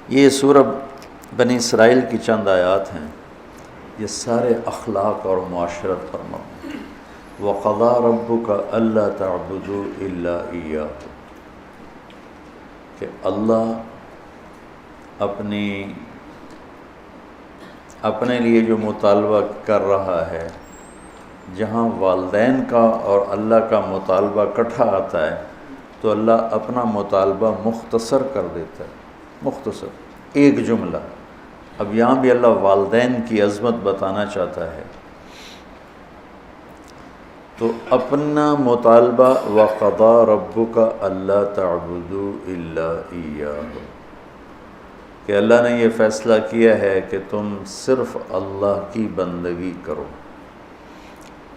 یہ سورہ بنی اسرائیل کی چند آیات ہیں، یہ سارے اخلاق اور معاشرت پر مبنی۔ وَقَضَىٰ رَبُّكَ أَلَّا تَعْبُدُوا إِلَّا إِيَّاهُ، کہ اللہ اپنے لیے جو مطالبہ کر رہا ہے، جہاں والدین کا اور اللہ کا مطالبہ اکٹھا آتا ہے تو اللہ اپنا مطالبہ مختصر کر دیتا ہے، مختصر ایک جملہ۔ اب یہاں بھی اللہ والدین کی عظمت بتانا چاہتا ہے، تو اپنا مطالبہ وَقَضَىٰ رَبُّكَ أَلَّا تَعْبُدُوا إِلَّا إِيَّاهُ، کہ اللہ نے یہ فیصلہ کیا ہے کہ تم صرف اللہ کی بندگی کرو۔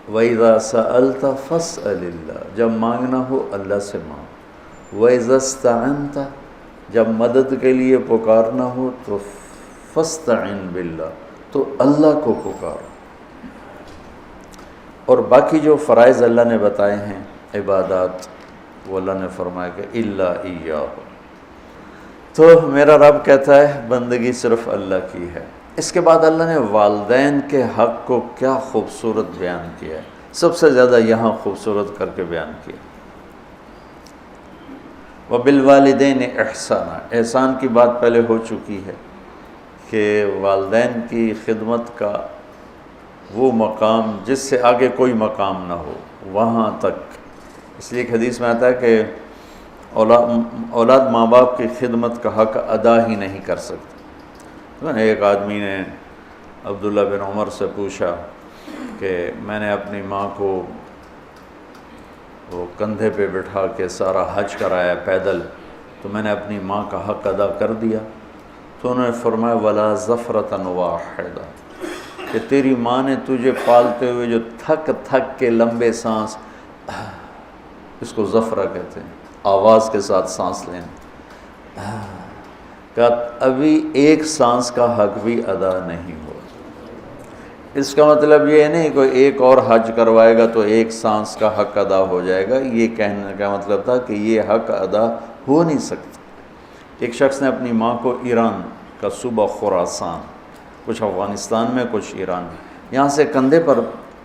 وَإِذَا سَأَلْتَ فَاسْأَلِ اللَّهَ، جب مانگنا ہو اللہ سے مانگ۔ وَإِذَا اسْتَعَنْتَ، جب مدد کے لیے پکارنا ہو تو فَاسْتَعِنْ بِاللَّهِ، تو اللہ کو پکارو۔ اور باقی جو فرائض اللہ نے بتائے ہیں، عبادات، وہ اللہ نے فرمایا کہ إِلَّا إِيَّاهُ، تو میرا رب کہتا ہے بندگی صرف اللہ کی ہے۔ اس کے بعد اللہ نے والدین کے حق کو کیا خوبصورت بیان کیا ہے، سب سے زیادہ یہاں خوبصورت کر کے بیان کیا۔ وَبِالْوَالِدَيْنِ إِحْسَانًا، احسان کی بات پہلے ہو چکی ہے کہ والدین کی خدمت کا وہ مقام جس سے آگے کوئی مقام نہ ہو، وہاں تک۔ اس لیے ایک حدیث میں آتا ہے کہ اولاد ماں باپ کی خدمت کا حق ادا ہی نہیں کر سکتے۔ ایک آدمی نے عبداللہ بن عمر سے پوچھا کہ میں نے اپنی ماں کو وہ کندھے پہ بٹھا کے سارا حج کرایا پیدل، تو میں نے اپنی ماں کا حق ادا کر دیا؟ تو انہوں نے فرمایا وَلَا زَفْرَةً وَاحِدَةً، کہ تیری ماں نے تجھے پالتے ہوئے جو تھک تھک کے لمبے سانس، اس کو زفرہ کہتے ہیں، آواز کے ساتھ سانس لینا، کہ ابھی ایک سانس کا حق بھی ادا نہیں ہوا۔ اس کا مطلب یہ نہیں کہ ایک اور حج کروائے گا تو ایک سانس کا حق ادا ہو جائے گا، یہ کہنے کا مطلب تھا کہ یہ حق ادا ہو نہیں سکتا۔ ایک شخص نے اپنی ماں کو ایران کا صوبہ خراسان، کچھ افغانستان میں کچھ ایران میں، یہاں سے کندھے پر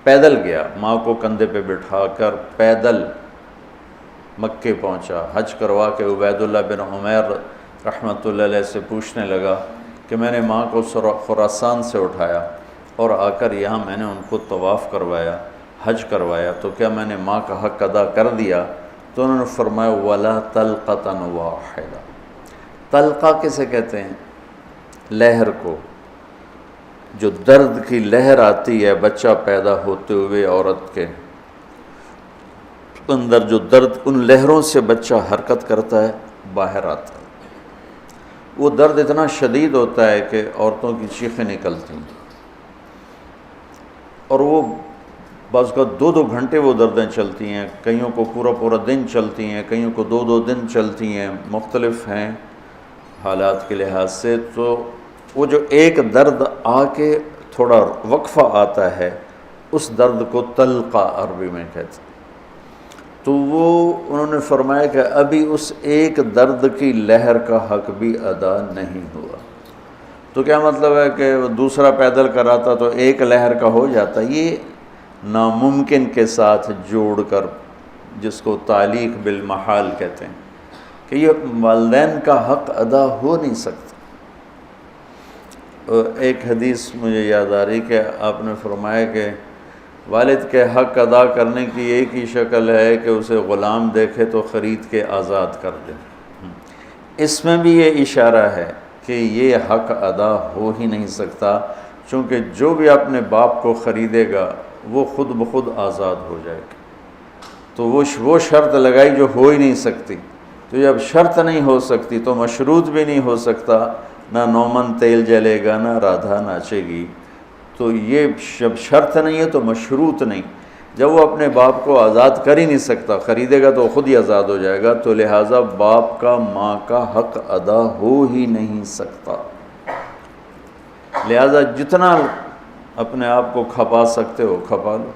پیدل گیا، ماں کو کندھے پہ بٹھا کر پیدل مکے پہنچا، حج کروا کے عبید اللہ بن عمیر رحمۃ اللہ علیہ سے پوچھنے لگا کہ میں نے ماں کو خراسان سے اٹھایا اور آ کر یہاں میں نے ان کو طواف کروایا، حج کروایا، تو کیا میں نے ماں کا حق ادا کر دیا؟ تو انہوں نے فرمایا وَلَا طَلْقَةً وَاحِدَةً۔ طلقہ کسے کہتے ہیں؟ لہر کو، جو درد کی لہر آتی ہے بچہ پیدا ہوتے ہوئے عورت کے اندر، جو درد، ان لہروں سے بچہ حرکت کرتا ہے، باہر آتا ہے۔ وہ درد اتنا شدید ہوتا ہے کہ عورتوں کی چیخیں نکلتی ہیں، اور وہ بعض کا 2-2 گھنٹے وہ دردیں چلتی ہیں، کئیوں کو پورا دن چلتی ہیں، کئیوں کو 2-2 دن چلتی ہیں، مختلف ہیں حالات کے لحاظ سے۔ تو وہ جو ایک درد آ کے تھوڑا وقفہ آتا ہے، اس درد کو طلقہ عربی میں کہتے ہیں۔ تو وہ انہوں نے فرمایا کہ ابھی اس ایک درد کی لہر کا حق بھی ادا نہیں ہوا۔ تو کیا مطلب ہے کہ دوسرا پیدل کراتا تو ایک لہر کا ہو جاتا؟ یہ ناممکن کے ساتھ جوڑ کر، جس کو تعلیق بالمحال کہتے ہیں، کہ یہ والدین کا حق ادا ہو نہیں سکتا۔ ایک حدیث مجھے یاد آ رہی کہ آپ نے فرمایا کہ والد کے حق ادا کرنے کی ایک ہی شکل ہے کہ اسے غلام دیکھے تو خرید کے آزاد کر دے۔ اس میں بھی یہ اشارہ ہے کہ یہ حق ادا ہو ہی نہیں سکتا، چونکہ جو بھی اپنے باپ کو خریدے گا وہ خود بخود آزاد ہو جائے گا۔ تو وہ شرط لگائی جو ہو ہی نہیں سکتی، تو جب شرط نہیں ہو سکتی تو مشروط بھی نہیں ہو سکتا، نہ 9 من تیل جلے گا، نہ رادھا ناچے گی۔ تو یہ جب شرط نہیں ہے تو مشروط نہیں، جب وہ اپنے باپ کو آزاد کر ہی نہیں سکتا، خریدے گا تو خود ہی آزاد ہو جائے گا، تو لہٰذا باپ کا ماں کا حق ادا ہو ہی نہیں سکتا۔ لہٰذا جتنا اپنے آپ کو کھپا سکتے ہو کھپا لو۔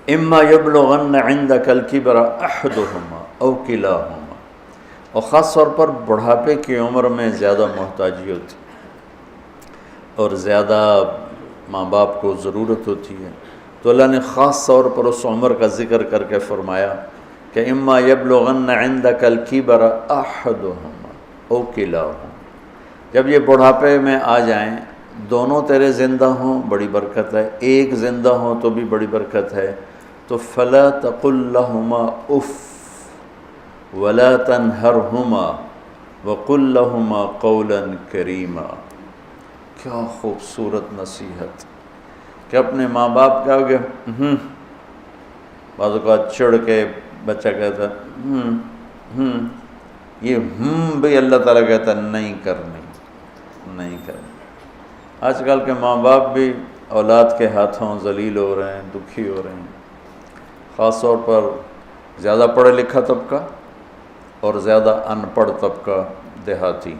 اما یبلغن عندک الکبر احدہما او کلاہما، اور خاص طور پر بڑھاپے کی عمر میں زیادہ محتاجی ہوتی اور زیادہ ماں باپ کو ضرورت ہوتی ہے، تو اللہ نے خاص طور پر اس عمر کا ذکر کر کے فرمایا کہ اما یبلغن عندک الکبر احدہما او کلاہما، جب یہ بڑھاپے میں آ جائیں، دونوں تیرے زندہ ہوں بڑی برکت ہے، ایک زندہ ہوں تو بھی بڑی برکت ہے، تو فلا تقل لہما اف ولا تنہرہما وقل لہما قولا کریما۔ کیا خوبصورت نصیحت کہ اپنے ماں باپ کیا ہو گیا بعض اوقات چڑھ کے بچہ کہتا یہ بھی اللہ تعالیٰ کہتا نہیں کرنی۔ آج کل کے ماں باپ بھی اولاد کے ہاتھوں ذلیل ہو رہے ہیں، دکھی ہو رہے ہیں، خاص طور پر زیادہ پڑھا لکھا طبقہ اور زیادہ ان پڑھ طبقہ دیہاتی،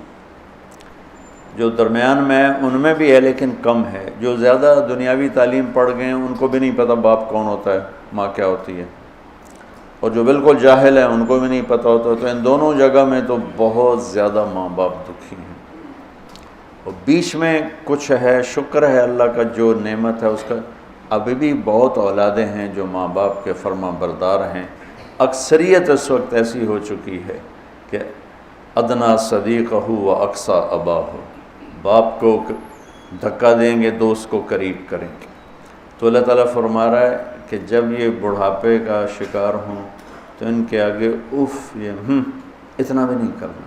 جو درمیان میں ان میں بھی ہے لیکن کم ہے، جو زیادہ دنیاوی تعلیم پڑھ گئے ہیں ان کو بھی نہیں پتہ باپ کون ہوتا ہے، ماں کیا ہوتی ہے، اور جو بالکل جاہل ہیں ان کو بھی نہیں پتہ ہوتا، تو ان دونوں جگہ میں تو بہت زیادہ ماں باپ دکھی ہیں۔ اور بیچ میں کچھ ہے، شکر ہے اللہ کا جو نعمت ہے اس کا، ابھی بھی بہت اولادیں ہیں جو ماں باپ کے فرما بردار ہیں۔ اکثریت اس وقت ایسی ہو چکی ہے کہ ادنا صدیقہ و اقصی اباہ، باپ کو دھکا دیں گے دوست کو قریب کریں گے۔ تو اللہ تعالیٰ فرما رہا ہے کہ جب یہ بڑھاپے کا شکار ہوں تو ان کے آگے اف یہ اتنا بھی نہیں کرنا،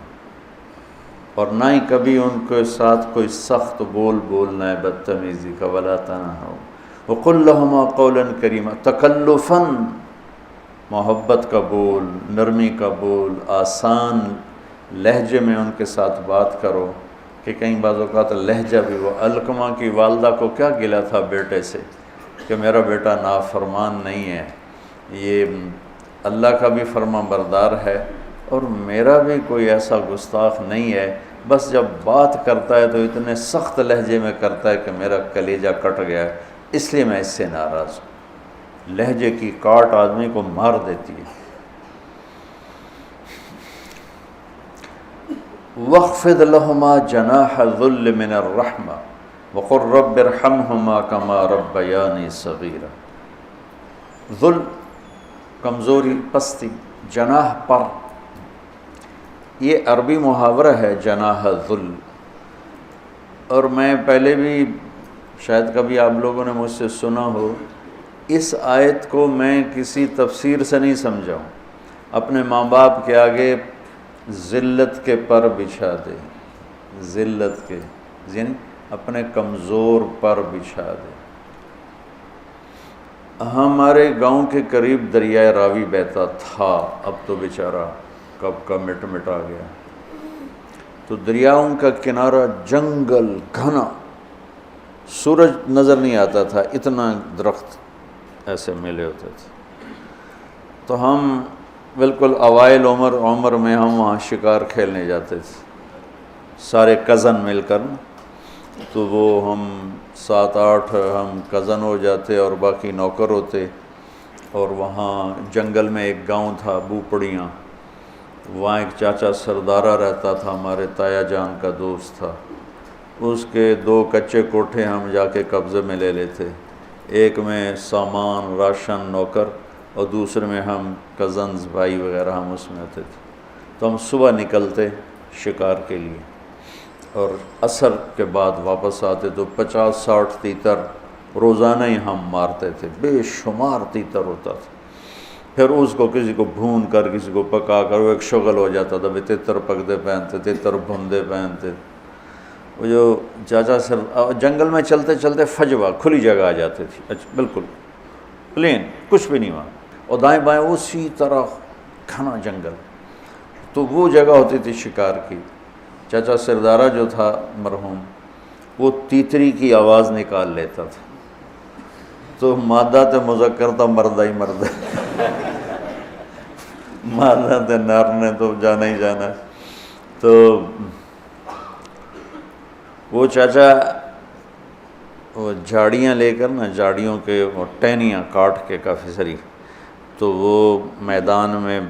اور نہ ہی کبھی ان کے ساتھ کوئی سخت بول بولنا ہے بدتمیزی کا، ولا تنہروا وقل لہما قولا کریما، تکلفاً محبت کا بول، نرمی کا بول، آسان لہجے میں ان کے ساتھ بات کرو، کہ کہیں بعض اوقات لہجہ بھی وہ علقمہ کی والدہ کو کیا گلا تھا بیٹے سے کہ میرا بیٹا نافرمان نہیں ہے، یہ اللہ کا بھی فرما بردار ہے اور میرا بھی کوئی ایسا گستاخ نہیں ہے، بس جب بات کرتا ہے تو اتنے سخت لہجے میں کرتا ہے کہ میرا کلیجہ کٹ گیا ہے، اس لیے میں اس سے ناراض ہوں۔ لہجے کی کاٹ آدمی کو مار دیتی ہے۔ وَاخْفِضْ لَهُمَا جَنَاحَ الذُّلِّ مِنَ الرَّحْمَةِ وَقُلْ رَبِّ ارْحَمْهُمَا كَمَا رَبَّيَانِي صَغِيرًا۔ ذل کمزوری، پستی، جناح پر، یہ عربی محاورہ ہے جناح ذل، اور میں پہلے بھی شاید کبھی آپ لوگوں نے مجھ سے سنا ہو، اس آیت کو میں کسی تفسیر سے نہیں سمجھا ہوں، اپنے ماں باپ کے آگے ذلت کے پر بچھا دے، ذلت کے یعنی اپنے کمزور پر بچھا دے۔ ہمارے گاؤں کے قریب دریائے راوی بہتا تھا، اب تو بیچارہ کب کا مٹا گیا، تو دریاؤں کا کنارہ جنگل گھنا، سورج نظر نہیں آتا تھا، اتنا درخت ایسے ملے ہوتے تھے، تو ہم بالکل اوائل عمر میں ہم وہاں شکار کھیلنے جاتے تھے سارے کزن مل کر، تو وہ ہم 7-8 ہم کزن ہو جاتے اور باقی نوکر ہوتے، اور وہاں جنگل میں ایک گاؤں تھا بوپڑیاں، وہاں ایک چاچا سردارہ رہتا تھا، ہمارے تایا جان کا دوست تھا، اس کے 2 کچے کوٹھے ہم جا کے قبضے میں لے لیتے، ایک میں سامان راشن نوکر اور دوسرے میں ہم کزنز بھائی وغیرہ ہم اس میں ہوتے تھے، تو ہم صبح نکلتے شکار کے لیے اور عصر کے بعد واپس آتے، تو 50-60 تیتر روزانہ ہی ہم مارتے تھے، بے شمار تیتر ہوتا تھا، پھر اس کو کسی کو بھون کر کسی کو پکا کر وہ ایک شغل ہو جاتا تھا، تیتر پکدے پہنتے، تیتر بھوندے پہنتے۔ وہ جو چاچا سر جنگل میں چلتے چلتے فجوہ کھلی جگہ آ جاتی تھی، اچھا بالکل پلین، کچھ بھی نہیں وہاں، اور دائیں بائیں اسی طرح گھنا جنگل، تو وہ جگہ ہوتی تھی شکار کی۔ چاچا سردارہ جو تھا مرحوم، وہ تیتری کی آواز نکال لیتا تھا، تو مادہ تے مذکر تھا، مردہ ہی مردہ مادہ تے نر نے تو جانا ہی جانا، تو وہ چاچا وہ جھاڑیاں لے کر نا، جھاڑیوں کے وہ ٹہنیاں کاٹ کے کافی ساری، تو وہ میدان میں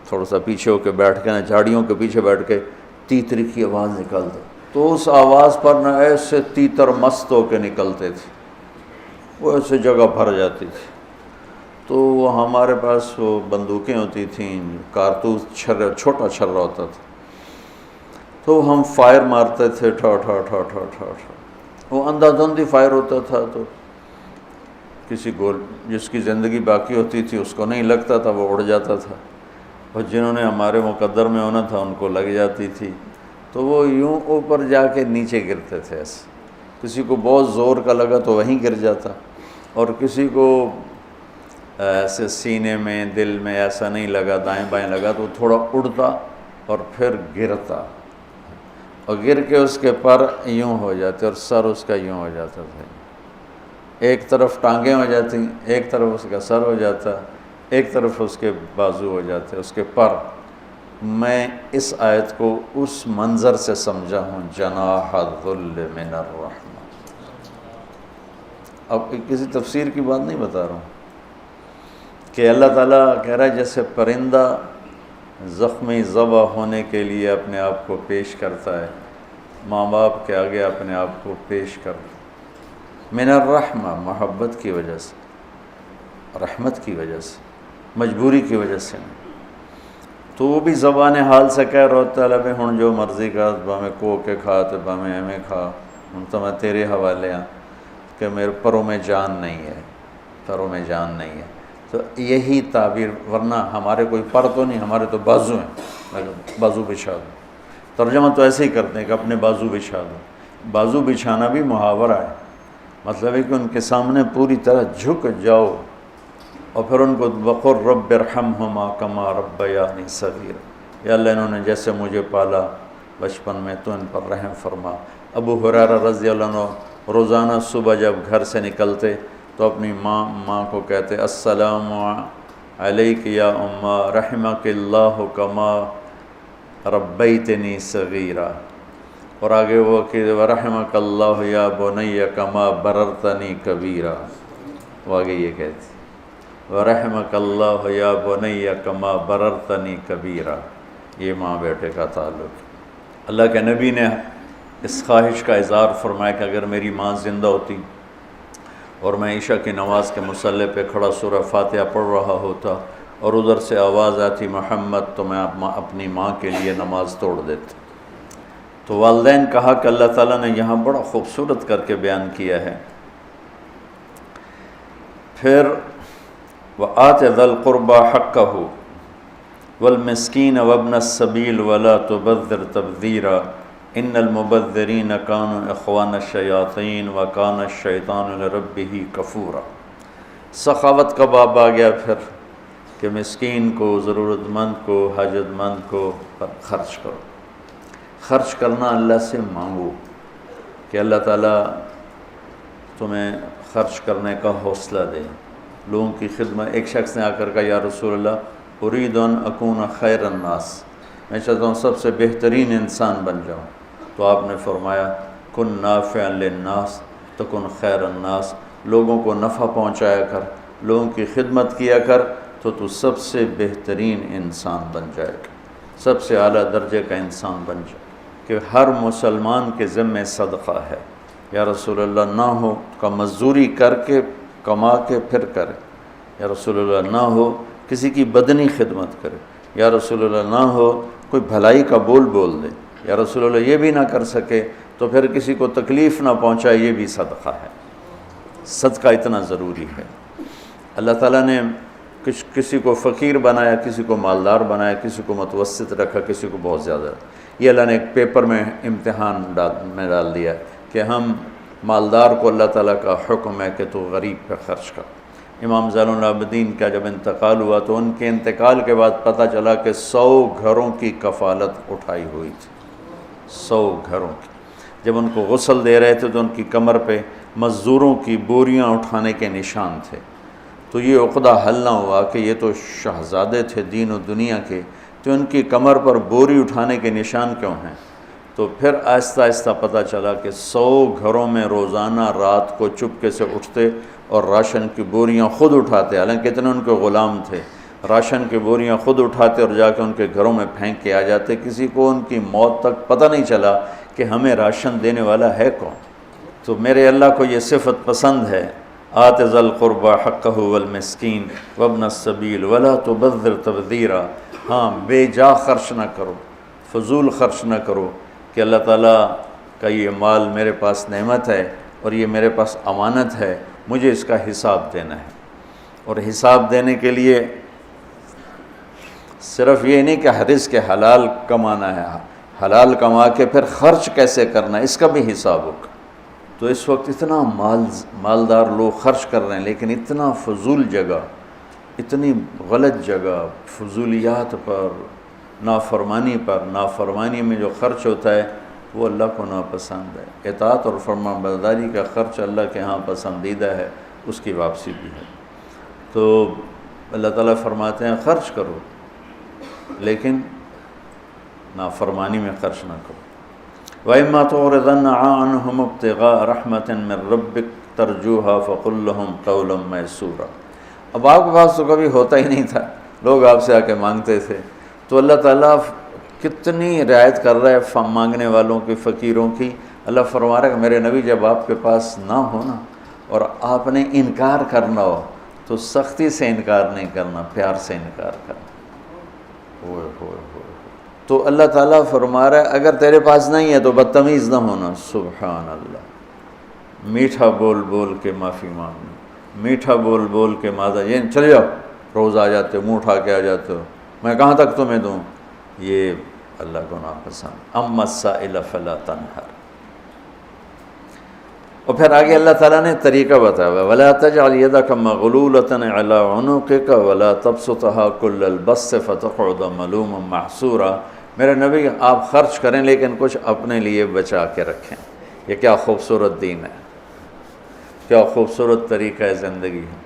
تھوڑا سا پیچھے ہو کے بیٹھ کے نا، جھاڑیوں کے پیچھے بیٹھ کے تیتر کی آواز نکالتے، تو اس آواز پر نا ایسے تیتر مست ہو کے نکلتے تھے، وہ ایسے جگہ بھر جاتی تھی۔ تو وہ ہمارے پاس وہ بندوقیں ہوتی تھیں، کارتوس چھوٹا چھرا ہوتا تھا، تو ہم فائر مارتے تھے، ٹھا ٹھا ٹھا ٹھا ٹھا ٹھا، وہ اندھا دھند فائر ہوتا تھا، تو کسی کو جس کی زندگی باقی ہوتی تھی اس کو نہیں لگتا تھا، وہ اڑ جاتا تھا، اور جنہوں نے ہمارے مقدر میں ہونا تھا ان کو لگ جاتی تھی، تو وہ یوں اوپر جا کے نیچے گرتے تھے ایسے، کسی کو بہت زور کا لگا تو وہیں گر جاتا، اور کسی کو ایسے سینے میں دل میں ایسا نہیں لگا، دائیں بائیں لگا تو وہ تھوڑا اڑتا اور پھر گرتا، اور گر کے اس کے پر یوں ہو جاتے اور سر اس کا یوں ہو جاتا تھا، ایک طرف ٹانگیں ہو جاتی، ایک طرف اس کا سر ہو جاتا، ایک طرف اس کے بازو ہو جاتے، اس کے پر۔ میں اس آیت کو اس منظر سے سمجھا ہوں، جناح الذل من الرحمہ۔ اب کسی تفسیر کی بات نہیں بتا رہا ہوں کہ اللہ تعالیٰ کہہ رہا ہے جیسے پرندہ زخمی ذبح ہونے کے لیے اپنے آپ کو پیش کرتا ہے، ماں باپ کے آگے اپنے آپ کو پیش کرتا ہے، من الرحمہ، محبت کی وجہ سے، رحمت کی وجہ سے، مجبوری کی وجہ سے نہیں، تو وہ بھی زبان حال سے کہہ رہا ہوتا ہے بھی ہن جو مرضی کا باہیں کو کے کھا تو باہیں ایویں کھا، ہن تو میں تیرے حوالے ہاں کہ میرے پروں میں جان نہیں ہے، پروں میں جان نہیں ہے۔ تو یہی تعبیر، ورنہ ہمارے کوئی پر تو نہیں، ہمارے تو بازو ہیں، بازو بچھا دو، ترجمہ تو ایسے ہی کرتے ہیں کہ اپنے بازو بچھا دو۔ بازو بچھانا بھی محاورہ ہے، مطلب ہے کہ ان کے سامنے پوری طرح جھک جاؤ، اور پھر ان کو وقر رب ارحمہما کما ربیانی صغیرا، یا اللہ انہوں نے جیسے مجھے پالا بچپن میں تو ان پر رحم فرما۔ ابو ہریرہ رضی اللہ عنہ روزانہ صبح جب گھر سے نکلتے تو اپنی ماں کو کہتے السلام علیک یا اماں رحمک اللہ کما ربیتنی صغیرا، اور آگے وہ کہ ورحمک اللہ یا بنی کما بررتنی کبیرا، وہ آگے یہ کہتی ورحمک اللہ یا بنی کما بررتنی کبیرا، یہ ماں بیٹے کا تعلق۔ اللہ کے نبی نے اس خواہش کا اظہار فرمایا کہ اگر میری ماں زندہ ہوتی اور میں عشاء کی نماز کے مصلی پہ کھڑا سورہ فاتحہ پڑھ رہا ہوتا اور ادھر سے آواز آتی محمد، تو میں اپنی ماں کے لیے نماز توڑ دیتا۔ تو والدین کا حق اللہ تعالیٰ نے یہاں بڑا خوبصورت کر کے بیان کیا ہے۔ پھر وآت ذی القربى حقہ والمسکین وابن السبیل ولا تبذر تبذیرا ان المبذرین کانوا اخوان الشیاطین وکان الشیطان لربہ کفورا۔ سخاوت کا باب آ گیا پھر کہ مسکین کو، ضرورت مند کو، حاجت مند کو خرچ کرو، خرچ کرنا اللہ سے مانگو کہ اللہ تعالیٰ تمہیں خرچ کرنے کا حوصلہ دے، لوگوں کی خدمت۔ ایک شخص نے آ کر کہا یا رسول اللہ ارید ان اکون خیر الناس، میں چاہتا ہوں سب سے بہترین انسان بن جاؤں، تو آپ نے فرمایا کن نافعا للناس تکن خیر الناس، لوگوں کو نفع پہنچایا کر، لوگوں کی خدمت کیا کر، تو سب سے بہترین انسان بن جائے گا، سب سے اعلیٰ درجے کا انسان بن جائے، کہ ہر مسلمان کے ذمہ صدقہ ہے۔ یا رسول اللہ نہ ہو کا مزدوری کر کے کما کے پھر کرے، یا رسول اللہ نہ ہو کسی کی بدنی خدمت کرے، یا رسول اللہ نہ ہو کوئی بھلائی کا بول دے، یا رسول اللہ یہ بھی نہ کر سکے تو پھر کسی کو تکلیف نہ پہنچائے، یہ بھی صدقہ ہے۔ صدقہ اتنا ضروری ہے۔ اللہ تعالیٰ نے کسی کو فقیر بنایا، کسی کو مالدار بنایا، کسی کو متوسط رکھا، کسی کو بہت زیادہ۔ یہ اللہ نے ایک پیپر میں امتحان میں ڈال دیا کہ ہم مالدار کو اللہ تعالیٰ کا حکم ہے کہ تو غریب پہ خرچ کر۔ امام زین العابدین کا جب انتقال ہوا تو ان کے انتقال کے بعد پتہ چلا کہ 100 گھروں کی کفالت اٹھائی ہوئی تھی، 100 گھروں کی۔ جب ان کو غسل دے رہے تھے تو ان کی کمر پہ مزدوروں کی بوریاں اٹھانے کے نشان تھے، تو یہ عقدہ حل نہ ہوا کہ یہ تو شہزادے تھے دین و دنیا کے، تو ان کی کمر پر بوری اٹھانے کے نشان کیوں ہیں؟ تو پھر آہستہ آہستہ پتہ چلا کہ 100 گھروں میں روزانہ رات کو چپکے سے اٹھتے اور راشن کی بوریاں خود اٹھاتے، حالانکہ اتنے ان کے غلام تھے، راشن کی بوریاں خود اٹھاتے اور جا کے ان کے گھروں میں پھینک کے آ جاتے۔ کسی کو ان کی موت تک پتہ نہیں چلا کہ ہمیں راشن دینے والا ہے کون۔ تو میرے اللہ کو یہ صفت پسند ہے، آت ذی القربى حقہ والمسکین وابن السبیل ولا تبذر تبذیرا۔ ہاں، بے جا خرچ نہ کرو، فضول خرچ نہ کرو، کہ اللہ تعالیٰ کا یہ مال میرے پاس نعمت ہے اور یہ میرے پاس امانت ہے، مجھے اس کا حساب دینا ہے۔ اور حساب دینے کے لیے صرف یہ نہیں کہ رزق کے حلال کمانا ہے، حلال کما کے پھر خرچ کیسے کرنا ہے اس کا بھی حساب ہوگا۔ تو اس وقت اتنا مالدار لوگ خرچ کر رہے ہیں، لیکن اتنا فضول جگہ، اتنی غلط جگہ، فضولیات پر، نافرمانی پر۔ نافرمانی میں جو خرچ ہوتا ہے وہ اللہ کو ناپسند ہے۔ اطاعت اور فرمانبرداری کا خرچ اللہ کے ہاں پسندیدہ ہے، اس کی واپسی بھی ہے۔ تو اللہ تعالیٰ فرماتے ہیں خرچ کرو، لیکن نافرمانی میں خرچ نہ کرو۔ وَإِمَّا تُعْرِضَنَّ عَنْهُمُ ابْتِغَاءَ رَحْمَةٍ مِّن رَّبِّكَ تَرْجُوهَا فَقُل لَّهُمْ قَوْلًا مَّيْسُورًا۔ اب آپ کے پاس تو کبھی ہوتا ہی نہیں تھا، لوگ آپ سے آ کے مانگتے تھے، تو اللہ تعالیٰ کتنی رعایت کر رہا ہے مانگنے والوں کی، فقیروں کی۔ اللہ فرما رہا ہے کہ میرے نبی جب آپ کے پاس نہ ہونا اور آپ نے انکار کرنا ہو تو سختی سے انکار نہیں کرنا، پیار سے انکار کرنا۔ ہوئے ہوئے ہوئے، تو اللہ تعالیٰ فرما رہا ہے اگر تیرے پاس نہیں ہے تو بدتمیز نہ ہونا۔ سبحان اللہ، میٹھا بول بول کے معافی مانگنا، میٹھا بول بول کے ماذا یہ چلے جاؤ، روز آ جاتے ہو، منہ اٹھا کے آ جاتے ہو، میں کہاں تک تمہیں دوں، یہ اللہ کو ناپسند۔ اما السائل فلا تنہر۔ اور پھر آگے اللہ تعالیٰ نے طریقہ بتایا، وَلَا تَجْعَلْ يَدَكَ مَغْلُولَةً إِلَىٰ عُنُقِكَ وَلَا تَبْسُطْهَا كُلَّ الْبَسْطِ فَتَقْعُدَ مَلُومًا مَحْسُورًا۔ میرے نبی آپ خرچ کریں لیکن کچھ اپنے لیے بچا کے رکھیں۔ یہ کیا خوبصورت دین ہے، کیا خوبصورت طریقہ ہے زندگی ہے۔